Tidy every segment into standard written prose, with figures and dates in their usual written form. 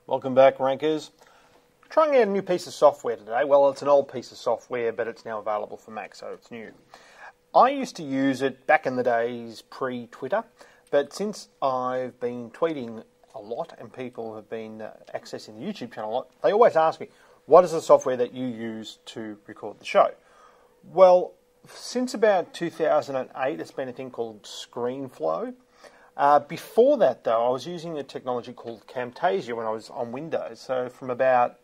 Welcome back, Rankers. Trying out a new piece of software today. Well, it's an old piece of software, but it's now available for Mac, so it's new. I used to use it back in the days pre-Twitter, but since I've been tweeting a lot and people have been accessing the YouTube channel a lot, they always ask me, what is the software that you use to record the show? Well, since about 2008, it's been a thing called ScreenFlow. Before that, though, I was using a technology called Camtasia when I was on Windows. So from about,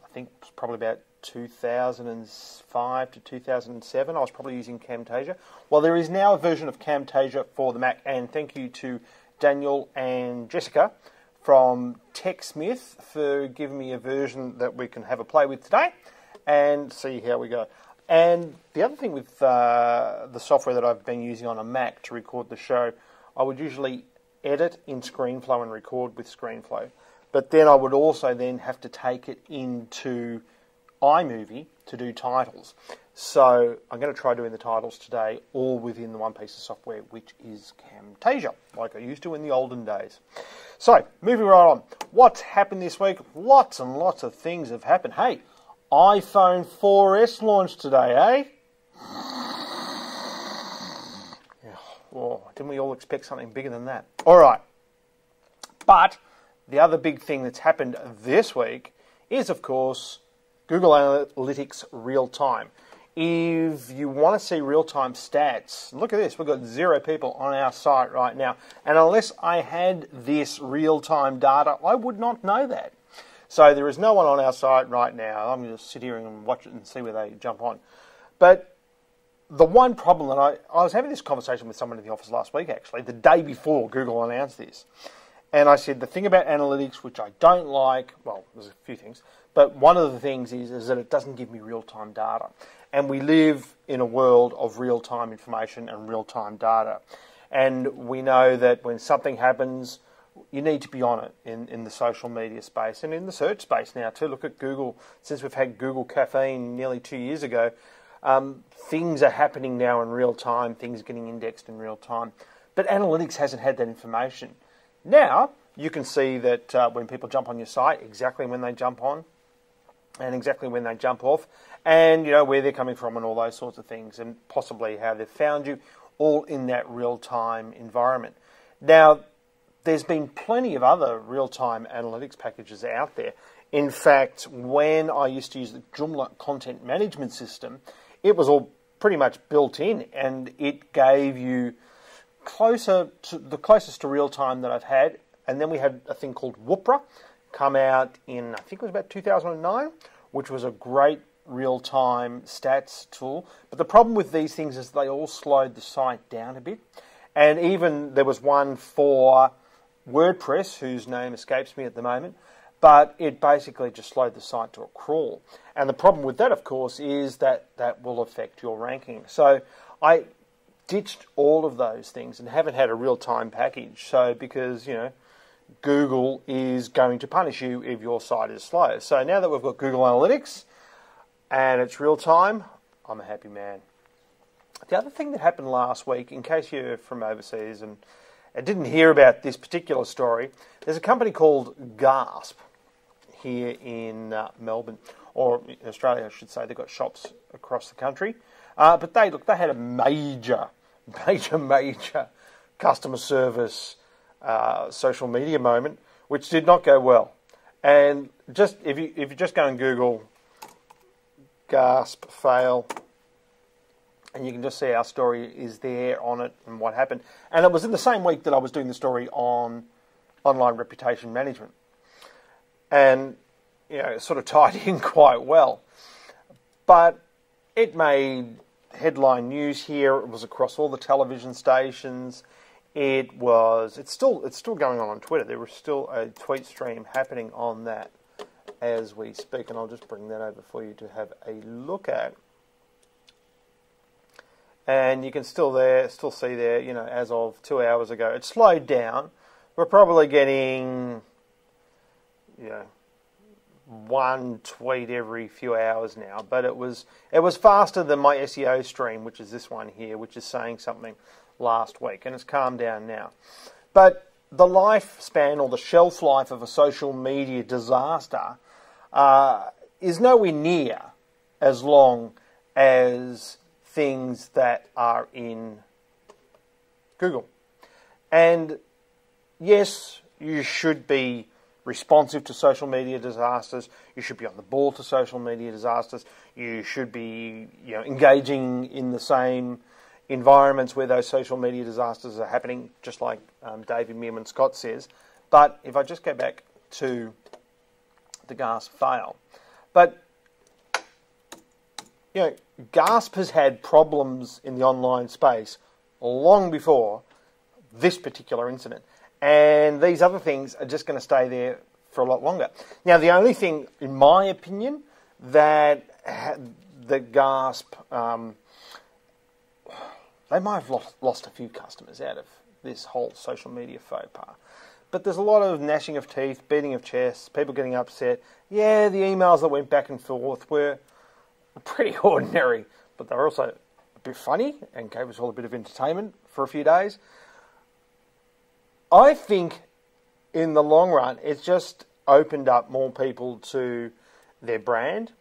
I think probably about 2005 to 2007, I was probably using Camtasia. Well, there is now a version of Camtasia for the Mac, and thank you to Daniel and Jessica from TechSmith for giving me a version that we can have a play with today and see how we go. And the other thing with the software that I've been using on a Mac to record the show, I would usually edit in ScreenFlow and record with ScreenFlow. But then I would also then have to take it into iMovie to do titles. So I'm going to try doing the titles today, all within the one piece of software, which is Camtasia, like I used to in the olden days. So, moving right on. What's happened this week? Lots and lots of things have happened. Hey, iPhone 4S launched today, eh? Oh, didn't we all expect something bigger than that? All right. But the other big thing that's happened this week is, of course, Google Analytics real-time. If you want to see real-time stats, look at this. We've got 0 people on our site right now. And unless I had this real-time data, I would not know that. So there is no one on our site right now. I'm going to sit here and watch it and see where they jump on. But the one problem that I was having this conversation with someone in the office last week, actually, the day before Google announced this. And I said, the thing about analytics, which I don't like, well, there's a few things, but one of the things is that it doesn't give me real-time data. And we live in a world of real-time information and real-time data. And we know that when something happens, you need to be on it in the social media space and in the search space now too. Look at Google. Since we've had Google Caffeine nearly 2 years ago, things are happening now in real time, things are getting indexed in real time. But analytics hasn't had that information. Now, you can see that when people jump on your site, exactly when they jump on and exactly when they jump off, and you know where they're coming from and all those sorts of things, and possibly how they've found you, all in that real-time environment. Now, there's been plenty of other real-time analytics packages out there. In fact, when I used to use the Joomla content management system, it was all pretty much built in, and it gave you the closest to real time that I've had. And then we had a thing called Woopra come out in, I think it was about 2009, which was a great real-time stats tool. But the problem with these things is they all slowed the site down a bit. And even there was one for WordPress, whose name escapes me at the moment, but it basically just slowed the site to a crawl. And the problem with that, of course, is that that will affect your ranking. So I ditched all of those things and haven't had a real-time package. So because, you know, Google is going to punish you if your site is slow. So now that we've got Google Analytics and it's real-time, I'm a happy man. The other thing that happened last week, in case you're from overseas and didn't hear about this particular story, there's a company called Gasp here in Melbourne, or in Australia, I should say. They've got shops across the country. But they had a major customer service social media moment, which did not go well. And just if you just go and Google Gasp Fail, and you can just see our story is there on it and what happened. And it was in the same week that I was doing the story on online reputation management. And, you know, it sort of tied in quite well. But it made headline news here. It was across all the television stations. It's still going on Twitter. There was still a tweet stream happening on that as we speak. And I'll just bring that over for you to have a look at. And you can still see there, you know, as of 2 hours ago, it slowed down. We're probably getting, you know, one tweet every few hours now, but it was faster than my SEO stream, which is this one here, which is saying something last week, and it's calmed down now. But the lifespan or the shelf life of a social media disaster is nowhere near as long as things that are in Google. And yes, you should be responsive to social media disasters. You should be on the ball to social media disasters. You should be, engaging in the same environments where those social media disasters are happening, just like David Meerman Scott says. But if I just go back to the Gasp Fail, but Gasp has had problems in the online space long before this particular incident, and these other things are just going to stay there for a lot longer. Now, the only thing, in my opinion, that the Gasp, they might have lost a few customers out of this whole social media faux pas. But there's a lot of gnashing of teeth, beating of chests, people getting upset. Yeah, the emails that went back and forth were pretty ordinary, but they were also a bit funny and gave us all a bit of entertainment for a few days. I think in the long run, it's just opened up more people to their brand.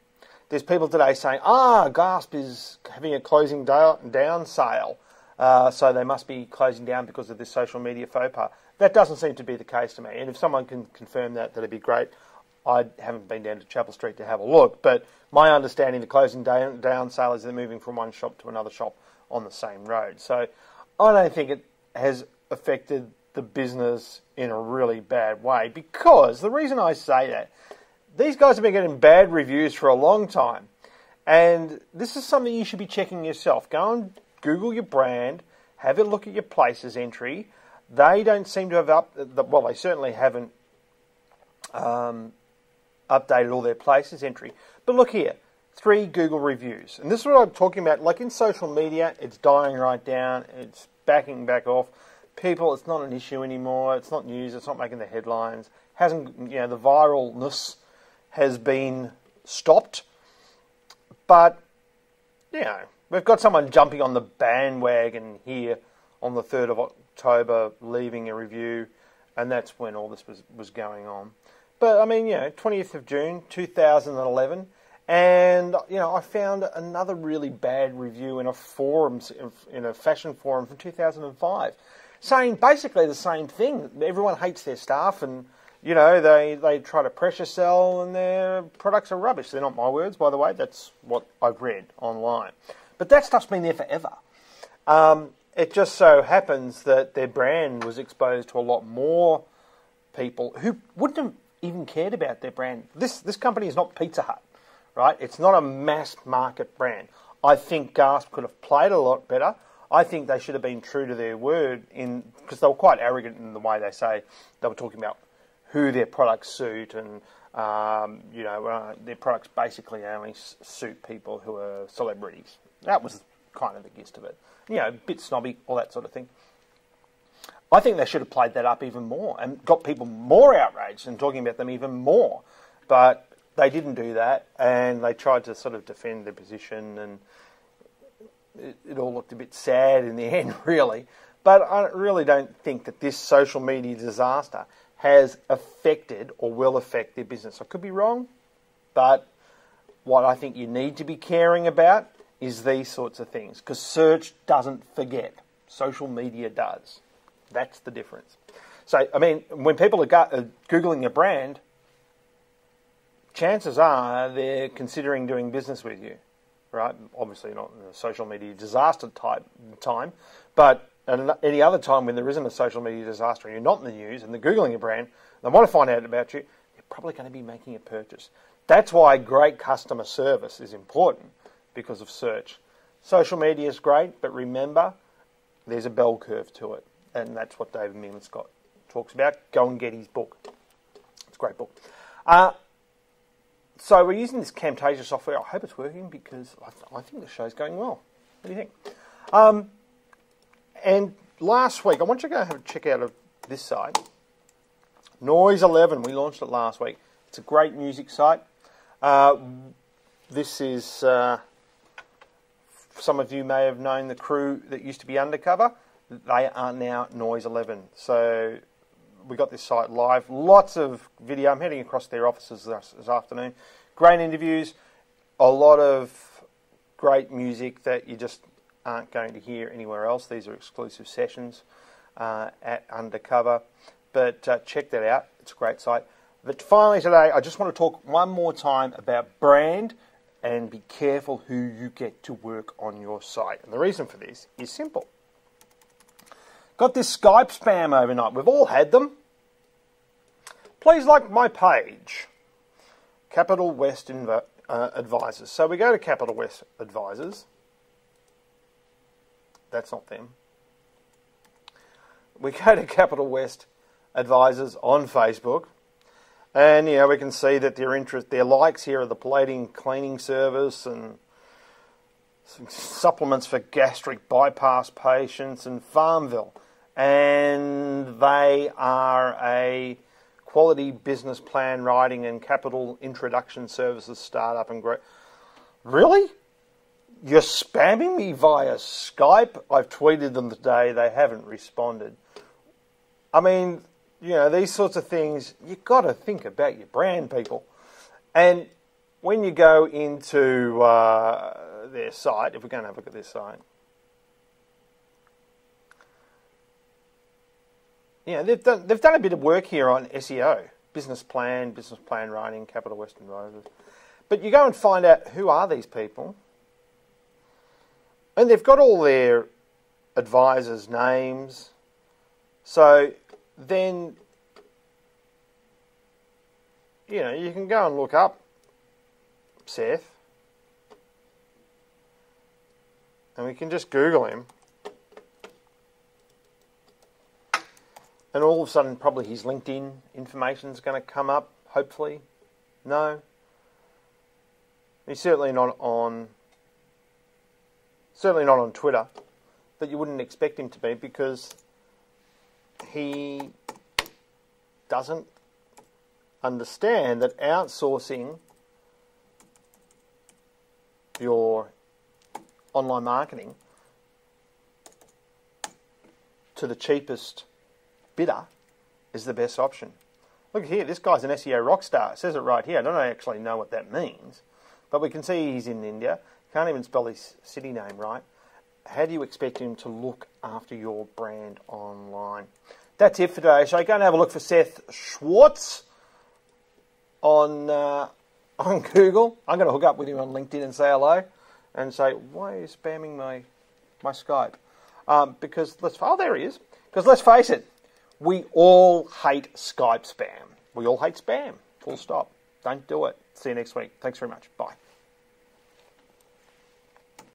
There's people today saying, Gasp is having a closing down sale, so they must be closing down because of this social media faux pas. That doesn't seem to be the case to me. And if someone can confirm that, that'd be great. I haven't been down to Chapel Street to have a look, but my understanding, the closing down sale is they're moving from one shop to another shop on the same road. So I don't think it has affected the business in a really bad way, because the reason I say that, these guys have been getting bad reviews for a long time, and this is something you should be checking yourself. Go and Google your brand, have a look at your places entry. They don't seem to have they certainly haven't updated all their places entry. But look here, 3 Google reviews. And this is what I'm talking about. Like in social media, it's dying right down. It's backing back off. People, it's not an issue anymore. It's not news. It's not making the headlines. The viralness has been stopped. But, we've got someone jumping on the bandwagon here on the 3rd of October, leaving a review, and that's when all this was going on. But, 20th of June, 2011, and, I found another really bad review in a fashion forum from 2005, saying basically the same thing. Everyone hates their staff, and, they try to pressure sell, and their products are rubbish. They're not my words, by the way. That's what I've read online. But that stuff's been there forever. It just so happens that their brand was exposed to a lot more people who wouldn't have even cared about their brand. This company is not Pizza Hut, right? It's not a mass market brand. I think Gasp could have played a lot better. I think they should have been true to their word, because they were quite arrogant in the way they say they were talking about who their products suit, and their products basically only suit people who are celebrities. That was kind of the gist of it. A bit snobby, all that sort of thing. I think they should have played that up even more and got people more outraged and talking about them even more. But they didn't do that, and they tried to sort of defend their position, and it all looked a bit sad in the end, really. But I really don't think that this social media disaster has affected or will affect their business. I could be wrong, but what I think you need to be caring about is these sorts of things, because search doesn't forget. Social media does. That's the difference. So, when people are Googling a brand, chances are they're considering doing business with you, right? Obviously not in a social media disaster type time, but at any other time when there isn't a social media disaster and you're not in the news and they're Googling a brand, they want to find out about you, you're probably going to be making a purchase. That's why great customer service is important, because of search. Social media is great, but remember, there's a bell curve to it. And that's what David Meerman Scott talks about. Go and get his book. It's a great book. So we're using this Camtasia software. I hope it's working, because I think the show's going well. What do you think? And last week, I want you to go have a check out of this site. Noise 11. We launched it last week. It's a great music site. This is... some of you may have known the crew that used to be Undercover. They are now Noise 11. So we got this site live. Lots of video. I'm heading across their offices this afternoon. Great interviews. A lot of great music that you just aren't going to hear anywhere else. These are exclusive sessions at Undercover. But check that out. It's a great site. But finally today, I just want to talk one more time about brand and be careful who you get to work on your site. And the reason for this is simple. Got this Skype spam overnight. We've all had them. Please like my page. Capital West Advisors. So we go to Capital West Advisors. That's not them. We go to Capital West Advisors on Facebook. And, you know, we can see that their likes here are the plating cleaning service and some supplements for gastric bypass patients and Farmville. And they are a quality business plan writing and capital introduction services startup and growth. Really? You're spamming me via Skype? I've tweeted them today. They haven't responded. I mean, you know, these sorts of things, you've got to think about your brand, people. And when you go into their site, if we're going to have a look at their site, you know, they've done a bit of work here on SEO, business plan writing, Capital West Advisors. But you go and find out who are these people, and they've got all their advisors' names. So then, you know, you can go and look up Seth, and we can just Google him. And all of a sudden, probably his LinkedIn information is going to come up, hopefully. No. He's certainly not on Twitter, but you wouldn't expect him to be because he doesn't understand that outsourcing your online marketing to the cheapest bidder is the best option. Look here, this guy's an SEO rock star. It says it right here. I don't actually know what that means, but we can see he's in India. Can't even spell his city name right. How do you expect him to look after your brand online? That's it for today. So go and have a look for Seth Schwartz on Google. I'm going to hook up with him on LinkedIn and say hello and say, why are you spamming my Skype? Because there he is. Because let's face it, we all hate Skype spam. We all hate spam. Full stop. Don't do it. See you next week. Thanks very much. Bye.